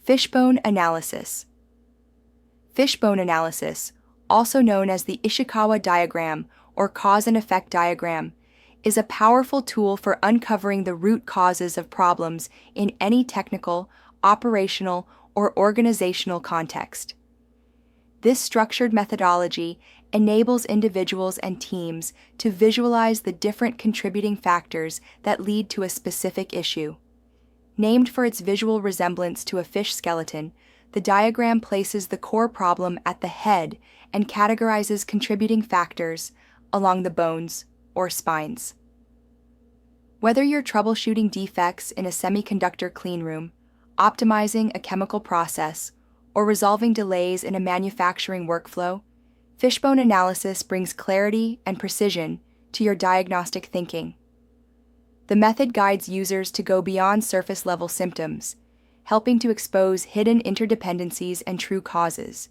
Fishbone Analysis. Fishbone analysis, also known as the Ishikawa diagram or cause and effect diagram, is a powerful tool for uncovering the root causes of problems in any technical, operational, or organizational context. This structured methodology enables individuals and teams to visualize the different contributing factors that lead to a specific issue. Named for its visual resemblance to a fish skeleton, the diagram places the core problem at the head and categorizes contributing factors along the bones or spines. Whether you're troubleshooting defects in a semiconductor cleanroom, optimizing a chemical process, or resolving delays in a manufacturing workflow, Fishbone analysis brings clarity and precision to your diagnostic thinking. The method guides users to go beyond surface-level symptoms, helping to expose hidden interdependencies and true causes.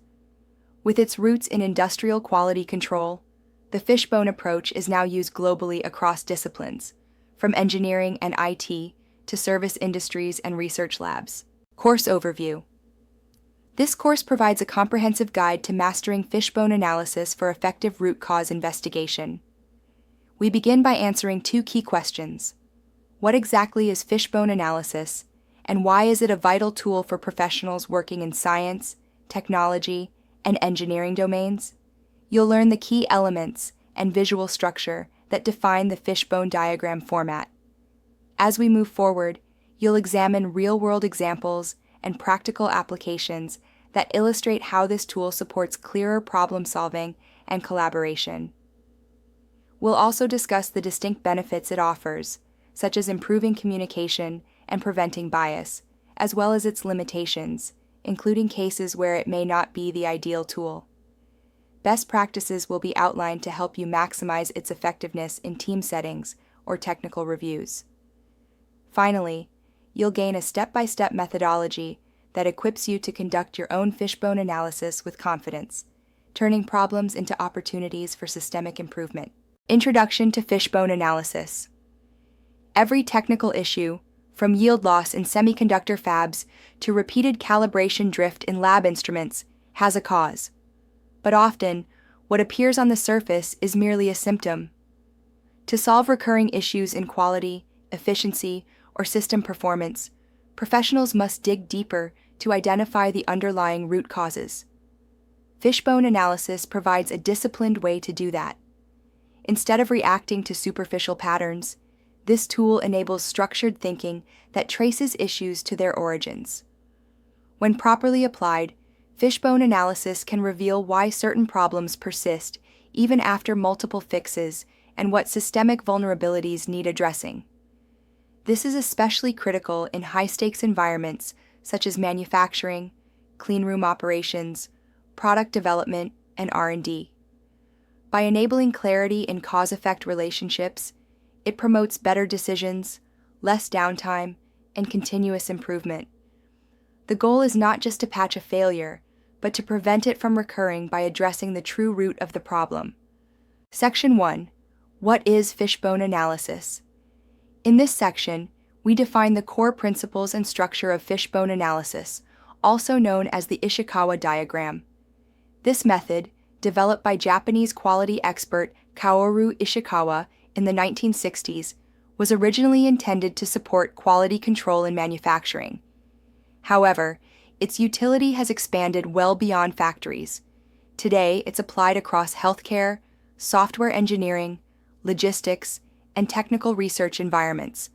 With its roots in industrial quality control, the Fishbone approach is now used globally across disciplines, from engineering and IT to service industries and research labs. Course overview. This course provides a comprehensive guide to mastering Fishbone analysis for effective root cause investigation. We begin by answering two key questions. What exactly is Fishbone analysis, and why is it a vital tool for professionals working in science, technology, and engineering domains? You'll learn the key elements and visual structure that define the Fishbone diagram format. As we move forward, you'll examine real-world examples and practical applications that illustrate how this tool supports clearer problem-solving and collaboration. We'll also discuss the distinct benefits it offers, such as improving communication and preventing bias, as well as its limitations, including cases where it may not be the ideal tool. Best practices will be outlined to help you maximize its effectiveness in team settings or technical reviews. Finally, you'll gain a step-by-step methodology that equips you to conduct your own Fishbone analysis with confidence, turning problems into opportunities for systemic improvement. Introduction to Fishbone analysis. Every technical issue, from yield loss in semiconductor fabs to repeated calibration drift in lab instruments, has a cause. But often, what appears on the surface is merely a symptom. To solve recurring issues in quality, efficiency, or system performance, professionals must dig deeper to identify the underlying root causes. Fishbone analysis provides a disciplined way to do that. Instead of reacting to superficial patterns, this tool enables structured thinking that traces issues to their origins. When properly applied, Fishbone analysis can reveal why certain problems persist even after multiple fixes and what systemic vulnerabilities need addressing. This is especially critical in high-stakes environments such as manufacturing, cleanroom operations, product development, and R&D. By enabling clarity in cause-effect relationships, it promotes better decisions, less downtime, and continuous improvement. The goal is not just to patch a failure, but to prevent it from recurring by addressing the true root of the problem. Section 1. What is Fishbone analysis? In this section, we define the core principles and structure of Fishbone analysis, also known as the Ishikawa diagram. This method, developed by Japanese quality expert Kaoru Ishikawa in the 1960s, was originally intended to support quality control in manufacturing. However, its utility has expanded well beyond factories. Today, it's applied across healthcare, software engineering, logistics, and technical research environments.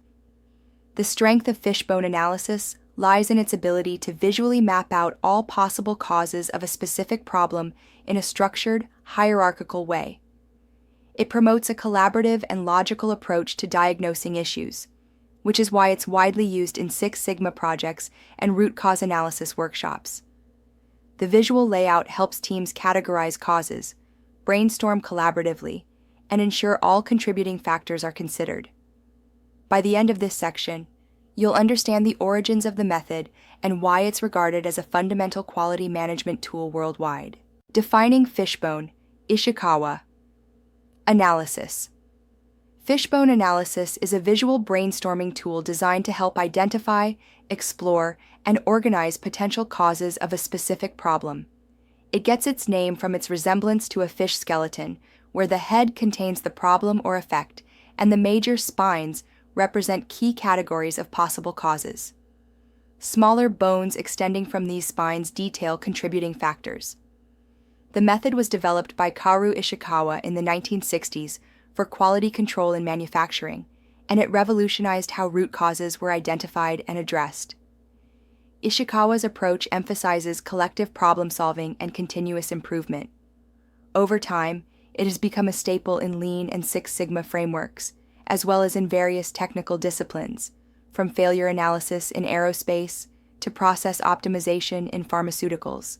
The strength of Fishbone analysis lies in its ability to visually map out all possible causes of a specific problem in a structured, hierarchical way. It promotes a collaborative and logical approach to diagnosing issues, which is why it's widely used in Six Sigma projects and root cause analysis workshops. The visual layout helps teams categorize causes, brainstorm collaboratively, and ensure all contributing factors are considered. By the end of this section, you'll understand the origins of the method and why it's regarded as a fundamental quality management tool worldwide. Defining Fishbone, Ishikawa. Analysis. Fishbone analysis is a visual brainstorming tool designed to help identify, explore, and organize potential causes of a specific problem. It gets its name from its resemblance to a fish skeleton, where the head contains the problem or effect, and the major spines represent key categories of possible causes. Smaller bones extending from these spines detail contributing factors. The method was developed by Kaoru Ishikawa in the 1960s for quality control in manufacturing, and it revolutionized how root causes were identified and addressed. Ishikawa's approach emphasizes collective problem-solving and continuous improvement. Over time, it has become a staple in Lean and Six Sigma frameworks, as well as in various technical disciplines, from failure analysis in aerospace to process optimization in pharmaceuticals.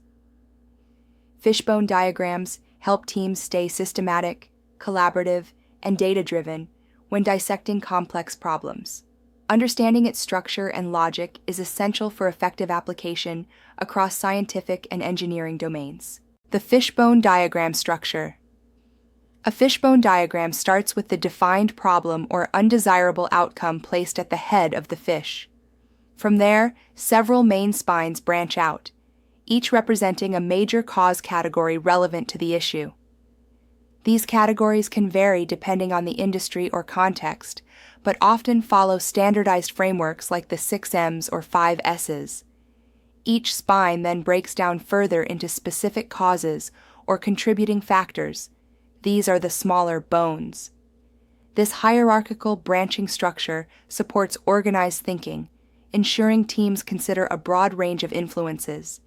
Fishbone diagrams help teams stay systematic, collaborative, and data-driven when dissecting complex problems. Understanding its structure and logic is essential for effective application across scientific and engineering domains. The fishbone diagram structure. A fishbone diagram starts with the defined problem or undesirable outcome placed at the head of the fish. From there, several main spines branch out, each representing a major cause category relevant to the issue. These categories can vary depending on the industry or context, but often follow standardized frameworks like the 6Ms or 5Ss. Each spine then breaks down further into specific causes or contributing factors. These are the smaller bones. This hierarchical branching structure supports organized thinking, ensuring teams consider a broad range of influences.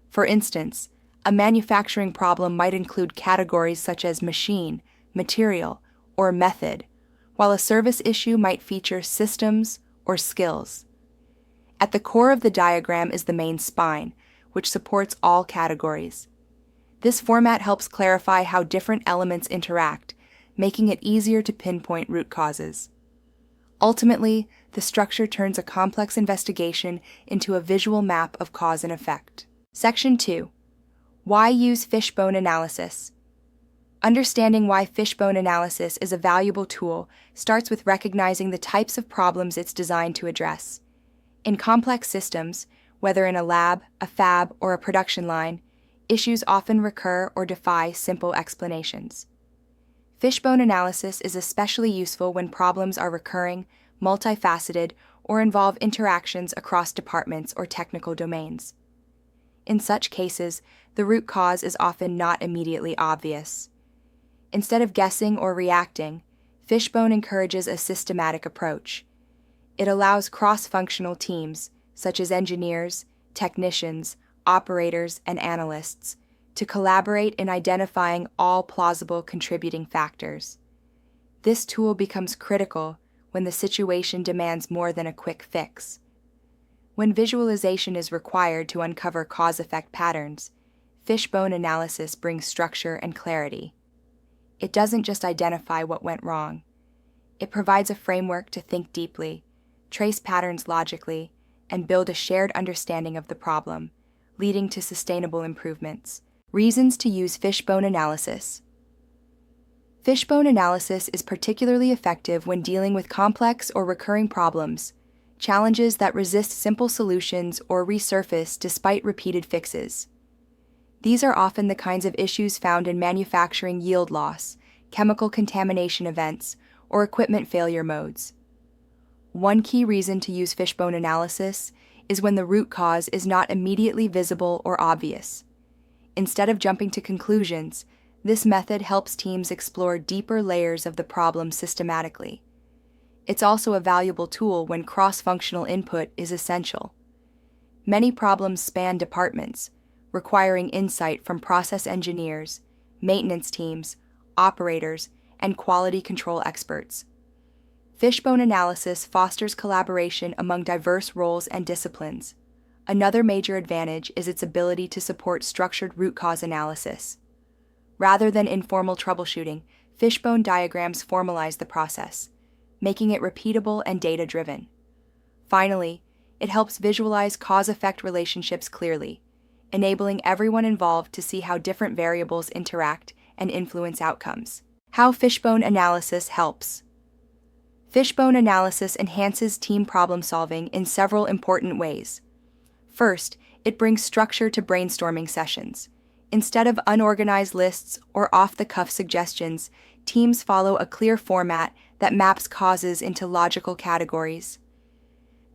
For instance, a manufacturing problem might include categories such as machine, material, or method, while a service issue might feature systems or skills. At the core of the diagram is the main spine, which supports all categories. This format helps clarify how different elements interact, making it easier to pinpoint root causes. Ultimately, the structure turns a complex investigation into a visual map of cause and effect. Section 2. Why use fishbone analysis? Understanding why fishbone analysis is a valuable tool starts with recognizing the types of problems it's designed to address. In complex systems, whether in a lab, a fab, or a production line, issues often recur or defy simple explanations. Fishbone analysis is especially useful when problems are recurring, multifaceted, or involve interactions across departments or technical domains. In such cases, the root cause is often not immediately obvious. Instead of guessing or reacting, Fishbone encourages a systematic approach. It allows cross-functional teams, such as engineers, technicians, operators, and analysts, to collaborate in identifying all plausible contributing factors. This tool becomes critical when the situation demands more than a quick fix. When visualization is required to uncover cause-effect patterns, fishbone analysis brings structure and clarity. It doesn't just identify what went wrong. It provides a framework to think deeply, trace patterns logically, and build a shared understanding of the problem, leading to sustainable improvements. Reasons to use fishbone analysis. Fishbone analysis is particularly effective when dealing with complex or recurring problems, challenges that resist simple solutions or resurface despite repeated fixes. These are often the kinds of issues found in manufacturing yield loss, chemical contamination events, or equipment failure modes. One key reason to use fishbone analysis is when the root cause is not immediately visible or obvious. Instead of jumping to conclusions, this method helps teams explore deeper layers of the problem systematically. It's also a valuable tool when cross-functional input is essential. Many problems span departments, requiring insight from process engineers, maintenance teams, operators, and quality control experts. Fishbone analysis fosters collaboration among diverse roles and disciplines. Another major advantage is its ability to support structured root cause analysis. Rather than informal troubleshooting, fishbone diagrams formalize the process, making it repeatable and data-driven. Finally, it helps visualize cause-effect relationships clearly, enabling everyone involved to see how different variables interact and influence outcomes. How fishbone analysis helps. Fishbone analysis enhances team problem-solving in several important ways. First, it brings structure to brainstorming sessions. Instead of unorganized lists or off-the-cuff suggestions, teams follow a clear format that maps causes into logical categories.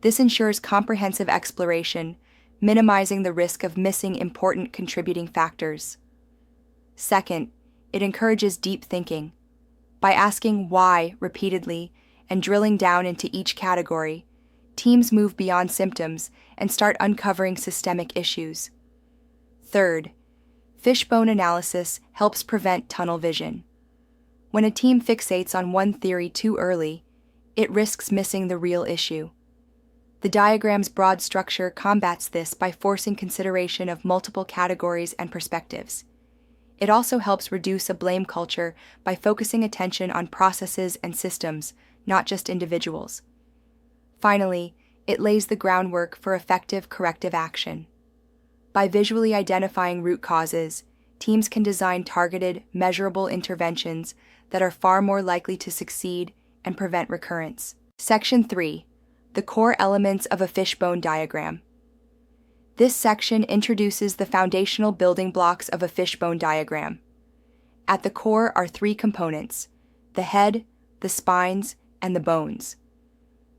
This ensures comprehensive exploration, minimizing the risk of missing important contributing factors. Second, it encourages deep thinking. By asking why repeatedly and drilling down into each category, teams move beyond symptoms and start uncovering systemic issues. Third, fishbone analysis helps prevent tunnel vision. When a team fixates on one theory too early, it risks missing the real issue. The diagram's broad structure combats this by forcing consideration of multiple categories and perspectives. It also helps reduce a blame culture by focusing attention on processes and systems, not just individuals. Finally, it lays the groundwork for effective corrective action. By visually identifying root causes, teams can design targeted, measurable interventions that are far more likely to succeed and prevent recurrence. Section 3. The core elements of a fishbone diagram. This section introduces the foundational building blocks of a fishbone diagram. At the core are three components: the head, the spines, and the bones.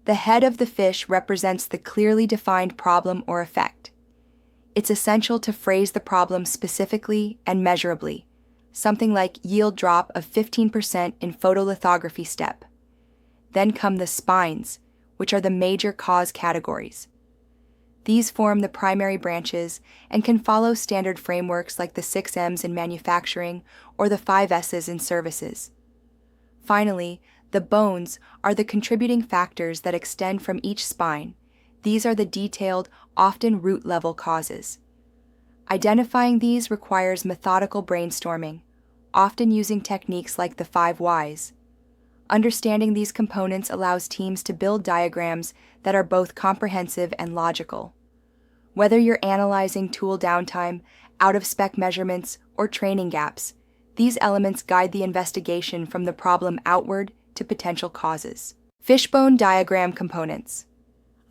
The head of the fish represents the clearly defined problem or effect. It's essential to phrase the problem specifically and measurably, something like yield drop of 15% in photolithography step. Then come the spines, which are the major cause categories. These form the primary branches and can follow standard frameworks like the 6 M's in manufacturing or the 5 S's in services. Finally, the bones are the contributing factors that extend from each spine. These are the detailed, often root-level causes. Identifying these requires methodical brainstorming, often using techniques like the 5 Whys. Understanding these components allows teams to build diagrams that are both comprehensive and logical. Whether you're analyzing tool downtime, out-of-spec measurements, or training gaps, these elements guide the investigation from the problem outward to potential causes. Fishbone diagram components.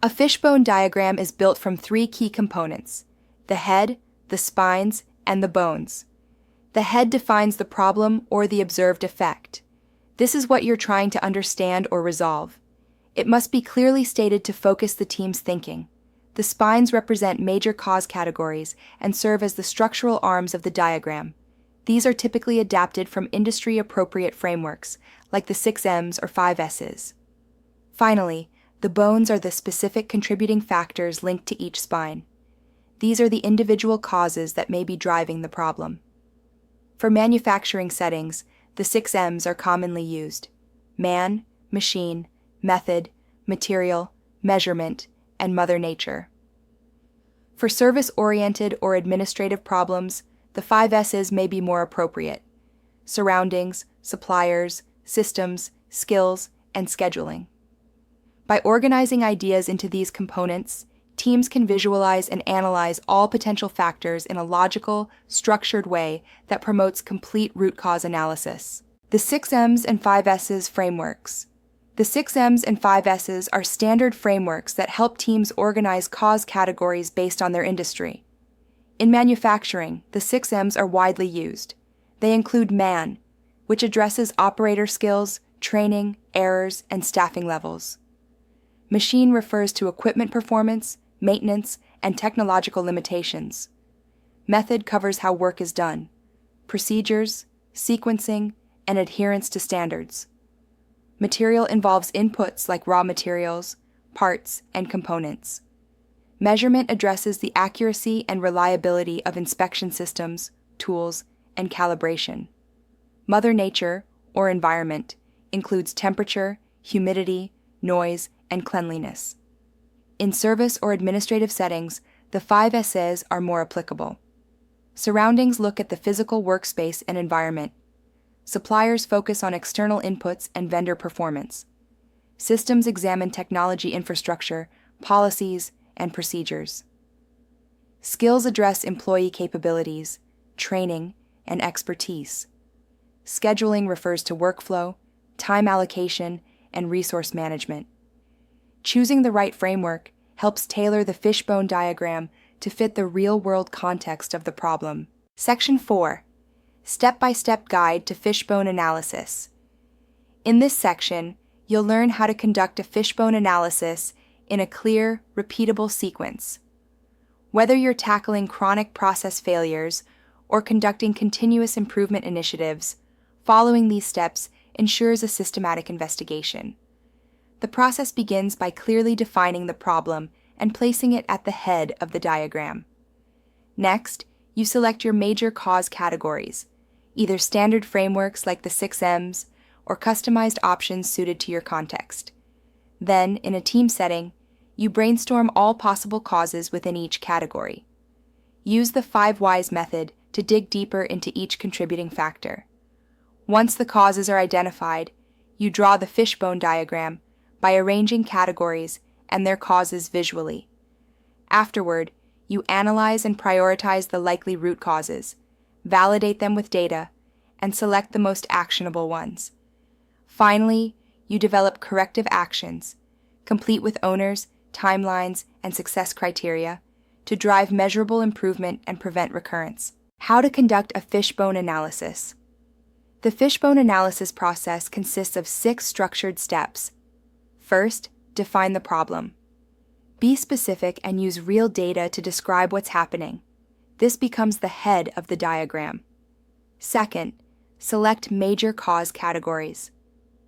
A fishbone diagram is built from 3 key components: the head, the spines, and the bones. The head defines the problem or the observed effect. This is what you're trying to understand or resolve. It must be clearly stated to focus the team's thinking. The spines represent major cause categories and serve as the structural arms of the diagram. These are typically adapted from industry-appropriate frameworks, like the 6 M's or 5 S's. Finally, the bones are the specific contributing factors linked to each spine. These are the individual causes that may be driving the problem. For manufacturing settings, the 6 M's are commonly used: man, machine, method, material, measurement, and Mother Nature. For service-oriented or administrative problems, the 5 S's may be more appropriate: surroundings, suppliers, systems, skills, and scheduling. By organizing ideas into these components, teams can visualize and analyze all potential factors in a logical, structured way that promotes complete root cause analysis. The 6 M's and 5 S's frameworks. The 6 M's and 5 S's are standard frameworks that help teams organize cause categories based on their industry. In manufacturing, the 6 M's are widely used. They include man, which addresses operator skills, training, errors, and staffing levels. Machine refers to equipment performance, maintenance, and technological limitations. Method covers how work is done, procedures, sequencing, and adherence to standards. Material involves inputs like raw materials, parts, and components. Measurement addresses the accuracy and reliability of inspection systems, tools, and calibration. Mother Nature, or environment, includes temperature, humidity, noise, and cleanliness. In service or administrative settings, the 5 S's are more applicable. Surroundings look at the physical workspace and environment. Suppliers focus on external inputs and vendor performance. Systems examine technology infrastructure, policies, and procedures. Skills address employee capabilities, training, and expertise. Scheduling refers to workflow, time allocation, and resource management. Choosing the right framework helps tailor the fishbone diagram to fit the real-world context of the problem. Section 4. Step-by-Step Guide to Fishbone Analysis. In this section, you'll learn how to conduct a fishbone analysis in a clear, repeatable sequence. Whether you're tackling chronic process failures or conducting continuous improvement initiatives, following these steps ensures a systematic investigation. The process begins by clearly defining the problem and placing it at the head of the diagram. Next, you select your major cause categories, either standard frameworks like the 6Ms or customized options suited to your context. Then, in a team setting, you brainstorm all possible causes within each category. Use the 5 whys method to dig deeper into each contributing factor. Once the causes are identified, you draw the fishbone diagram by arranging categories and their causes visually. Afterward, you analyze and prioritize the likely root causes, validate them with data, and select the most actionable ones. Finally, you develop corrective actions, complete with owners, timelines, and success criteria, to drive measurable improvement and prevent recurrence. How to conduct a fishbone analysis. The fishbone analysis process consists of 6 structured steps. First, define the problem. Be specific and use real data to describe what's happening. This becomes the head of the diagram. Second, select major cause categories.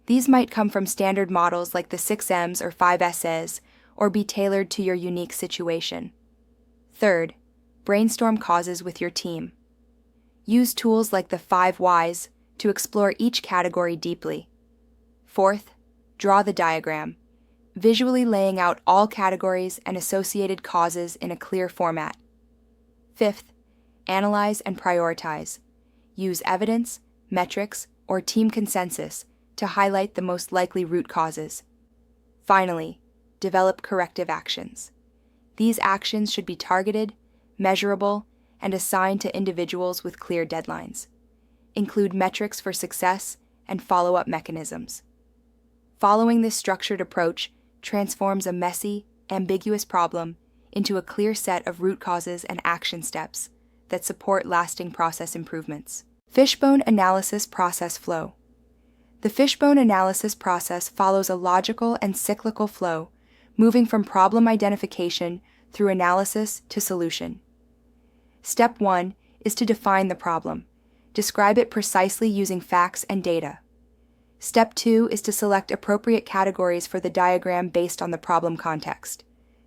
These might come from standard models like the 6Ms or 5Ss, or be tailored to your unique situation. Third, brainstorm causes with your team. Use tools like the 5 whys to explore each category deeply. Fourth, draw the diagram, visually laying out all categories and associated causes in a clear format. Fifth, analyze and prioritize. Use evidence, metrics, or team consensus to highlight the most likely root causes. Finally, develop corrective actions. These actions should be targeted, measurable, and assigned to individuals with clear deadlines. Include metrics for success and follow-up mechanisms. Following this structured approach transforms a messy, ambiguous problem into a clear set of root causes and action steps that support lasting process improvements. Fishbone analysis process flow. The fishbone analysis process follows a logical and cyclical flow, moving from problem identification through analysis to solution. Step 1 is to define the problem. Describe it precisely using facts and data. Step 2 is to select appropriate categories for the diagram based on the problem context.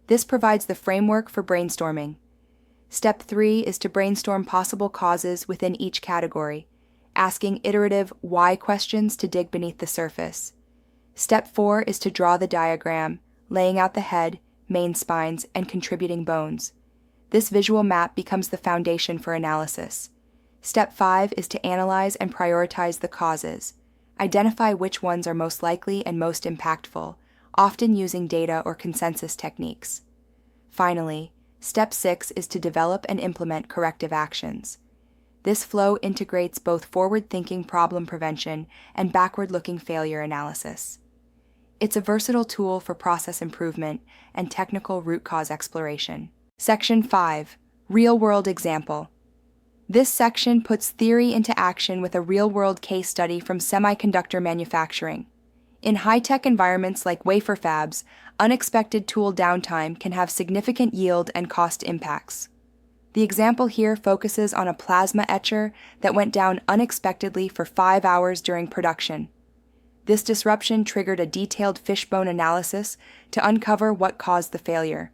This provides the framework for brainstorming. Step 3 is to brainstorm possible causes within each category, asking iterative why questions to dig beneath the surface. Step 4 is to draw the diagram, laying out the head, main spines, and contributing bones. This visual map becomes the foundation for analysis. Step 5 is to analyze and prioritize the causes. Identify which ones are most likely and most impactful, often using data or consensus techniques. Finally, Step 6 is to develop and implement corrective actions. This flow integrates both forward-thinking problem prevention and backward-looking failure analysis. It's a versatile tool for process improvement and technical root cause exploration. Section 5. Real-world example. This section puts theory into action with a real-world case study from semiconductor manufacturing. In high-tech environments like wafer fabs, unexpected tool downtime can have significant yield and cost impacts. The example here focuses on a plasma etcher that went down unexpectedly for 5 hours during production. This disruption triggered a detailed fishbone analysis to uncover what caused the failure.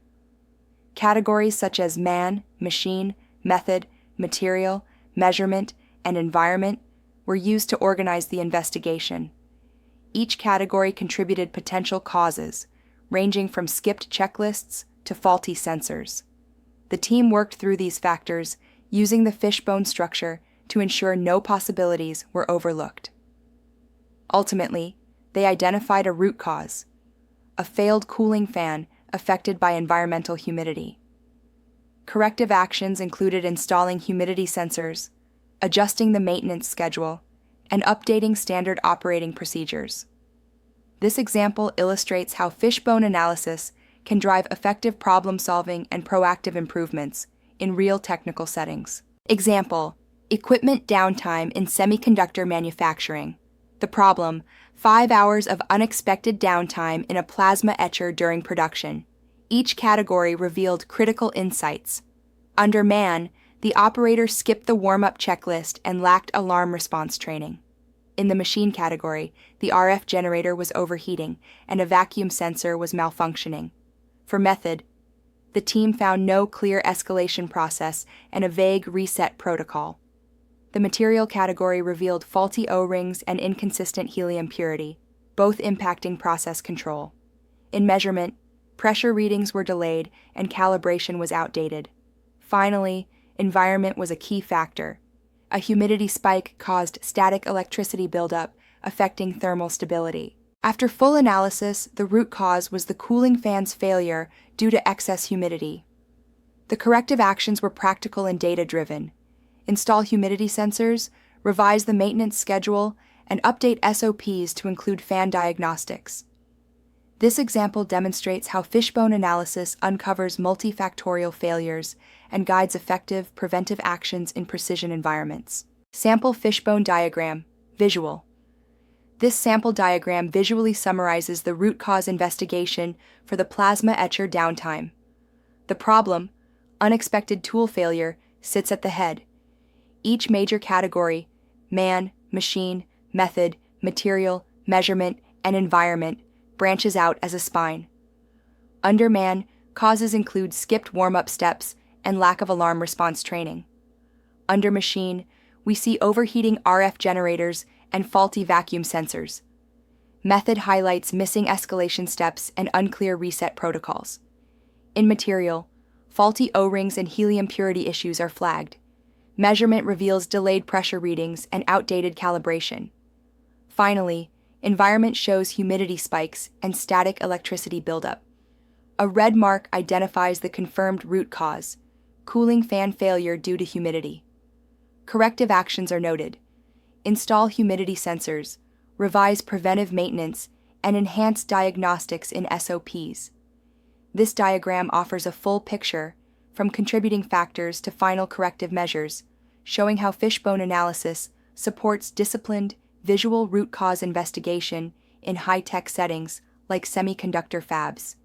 Categories such as man, machine, method, material, measurement, and environment were used to organize the investigation. Each category contributed potential causes, ranging from skipped checklists to faulty sensors. The team worked through these factors using the fishbone structure to ensure no possibilities were overlooked. Ultimately, they identified a root cause: a failed cooling fan affected by environmental humidity. Corrective actions included installing humidity sensors, adjusting the maintenance schedule, and updating standard operating procedures. This example illustrates how fishbone analysis can drive effective problem-solving and proactive improvements in real technical settings. Example: equipment downtime in semiconductor manufacturing. The problem: 5 hours of unexpected downtime in a plasma etcher during production. Each category revealed critical insights. Under man, the operator skipped the warm-up checklist and lacked alarm response training. In the machine category, the RF generator was overheating and a vacuum sensor was malfunctioning. For method, the team found no clear escalation process and a vague reset protocol. The material category revealed faulty O-rings and inconsistent helium purity, both impacting process control. In measurement, pressure readings were delayed and calibration was outdated. Finally, environment was a key factor. A humidity spike caused static electricity buildup, affecting thermal stability. After full analysis, the root cause was the cooling fan's failure due to excess humidity. The corrective actions were practical and data-driven. Install humidity sensors, revise the maintenance schedule, and update SOPs to include fan diagnostics. This example demonstrates how fishbone analysis uncovers multifactorial failures and guides effective preventive actions in precision environments. Sample fishbone diagram, visual. This sample diagram visually summarizes the root cause investigation for the plasma etcher downtime. The problem, unexpected tool failure, sits at the head. Each major category, man, machine, method, material, measurement, and environment, branches out as a spine. Under man, causes include skipped warm-up steps and lack of alarm response training. Under machine, we see overheating RF generators and faulty vacuum sensors. Method highlights missing escalation steps and unclear reset protocols. In material, faulty O-rings and helium purity issues are flagged. Measurement reveals delayed pressure readings and outdated calibration. Finally, environment shows humidity spikes and static electricity buildup. A red mark identifies the confirmed root cause: cooling fan failure due to humidity. Corrective actions are noted: install humidity sensors, revise preventive maintenance, and enhance diagnostics in SOPs. This diagram offers a full picture, from contributing factors to final corrective measures, showing how fishbone analysis supports disciplined, visual root cause investigation in high-tech settings like semiconductor fabs.